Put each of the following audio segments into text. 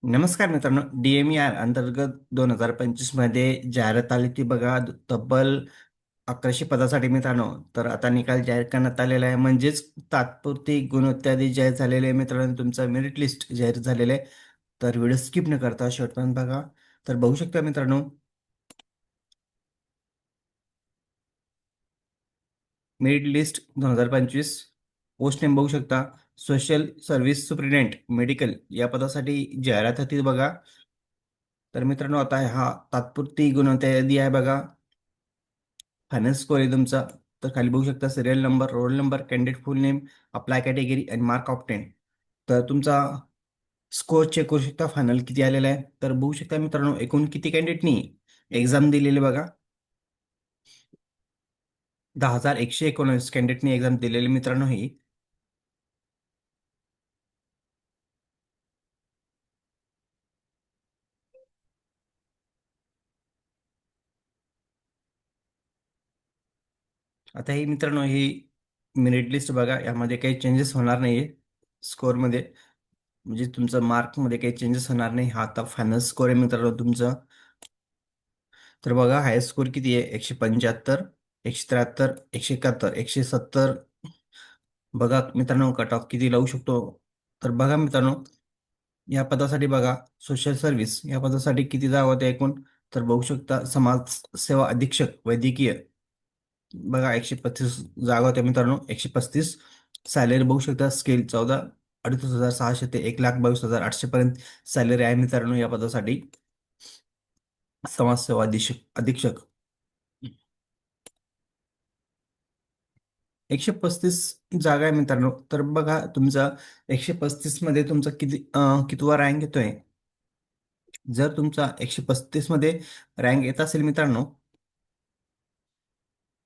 नमस्कार मित्रांनो, DMER अंतर्गत 2025 मध्ये जाहिरात आली ती बघा. तब्बल 1100 पदासाठी मित्रांनो. तर आता निकाल जाहीर करण्यात आलेला आहे, म्हणजेच तात्पुरती गुणवत्ताधी जाहीर झालेले आहे मित्रांनो. तुमचं मेरिट लिस्ट जाहीर झालेलं आहे. तर व्हिडिओ स्किप न करता शेवटपर्यंत बघा. तर बघू शकता मित्रांनो, मेरिट लिस्ट 2025 पोस्ट नेम बघू शकता. सोशल सर्व्हिस सुप्रिटेंडेंट मेडिकल या पदासाठी जाहिरात होती बघा. तर मित्रांनो, आता हा तात्पुरती गुणवत्ता यादी आहे बघा. फायनल स्कोर आहे तुमचा. तर खाली बघू शकता serial number, roll number, candidate फुल नेम, अप्लाय कॅटेगरी आणि मार्क ऑफ 10. तर तुमचा स्कोर चेक करू शकता, फायनल किती आलेला आहे. तर बघू शकता मित्रांनो, एकूण किती कॅन्डिडेटनी एक्झाम दिलेली बघा. 10,119 कॅन्डिडेटनी एक्झाम दिलेली मित्रांनो ही. आता ही मित्रांनो ही मेरिट लिस्ट बघा. यामध्ये काही चेंजेस होणार नाहीये स्कोअरमध्ये, म्हणजे तुमचं मार्कमध्ये काही चेंजेस होणार नाही. हा आता फायनल स्कोर आहे मित्रांनो तुमचा. तर बघा हायस्ट स्कोर किती आहे, 175, 173, 171, 170. बघा मित्रांनो, कट ऑफ किती लावू शकतो. तर बघा मित्रांनो, या पदासाठी बघा, सोशल सर्व्हिस या पदासाठी किती जागा होत्या एकूण. तर बघू शकता समाज सेवा अधीक्षक वैद्यकीय, बघा 135 जागा होत्या मित्रांनो. 135. सॅलरी बघू शकता, स्केल 14,38,600 ते 1,22,800 पर्यंत सॅलरी आहे मित्रांनो या पदासाठी. समाजसेवा अधीक्षक 135 जागा आहे मित्रांनो. तर बघा तुमचा 135 मध्ये तुमचा कितवा रँक येतोय. जर तुमचा 135 मध्ये रँक येत असेल मित्रांनो,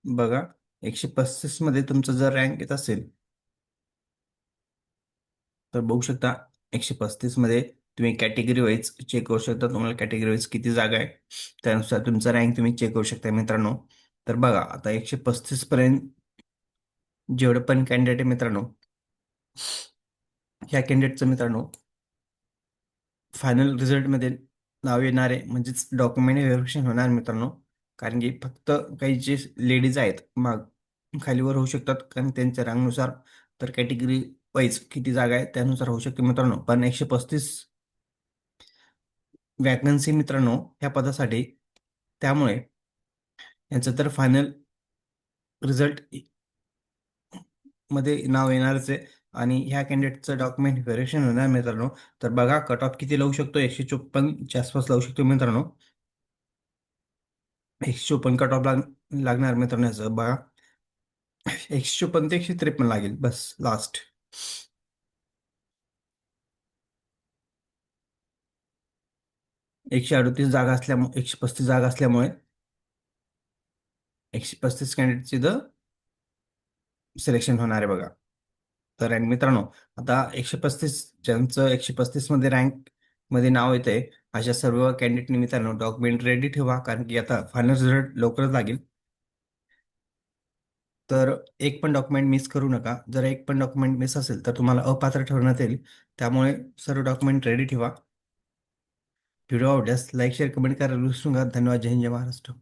बघा 135 मध्ये तुमचा जर रँक येत असेल, तर बघू शकता 135 मध्ये तुम्ही कॅटेगरी वाईज चेक करू शकता. तुम्हाला कॅटेगरी वाईज किती जागा आहे, त्यानुसार तुमचा रँक तुम्ही चेक करू शकता मित्रांनो. तर बघा आता 135 पर्यंत जेवढे पण कॅन्डिडेट आहे मित्रांनो, ह्या कॅन्डिडेटचं मित्रांनो फायनल रिझल्टमध्ये नाव येणार आहे, म्हणजेच डॉक्युमेंट व्हेरिफिकेशन होणार मित्रांनो. कारण की फक्त काही जे लेडीज आहेत माग खालीवर होऊ शकतात, कारण त्यांच्या रँकनुसार. तर कॅटेगरी वाईज किती जागा आहे त्यानुसार होऊ शकते मित्रांनो. पण 135 वॅकन्सी मित्रांनो ह्या पदासाठी, त्यामुळे यांचं तर फायनल रिझल्ट मध्ये नाव येणारच आहे. आणि ह्या कॅन्डिडेटचं डॉक्युमेंट व्हेरिफिकेशन होणार मित्रांनो. तर बघा कट ऑफ किती लावू शकतो, 154च्या आसपास लावू शकतो मित्रांनो. 154 कट ऑफ लागणार मित्रांनो याचं बघा. 154 ते 153 लागेल बस लास्ट. 138 जागा असल्यामुळे, 135 जागा असल्यामुळे 135 कॅन्डिडेटची इथं सिलेक्शन होणार आहे बघा. तर रँक मित्रांनो, आता 135 ज्यांचं 135 मध्ये रँक मध्ये नाव येतंय, अशा सर्व कॅन्डिडेट मित्रांनो डॉक्युमेंट रेडी ठेवा, कारण की आता फायनल रिझल्ट लवकरच लागेल. तर एक पण डॉक्युमेंट मिस करू नका. जर एक पण डॉक्युमेंट मिस असेल तर तुम्हाला अपात्र ठरवण्यात येईल. त्यामुळे सर्व डॉक्युमेंट रेडी ठेवा. व्हिडिओ आवडल्यास लाईक शेअर कमेंट करायला विसरू नका. धन्यवाद. जय हिंद, जय महाराष्ट्र.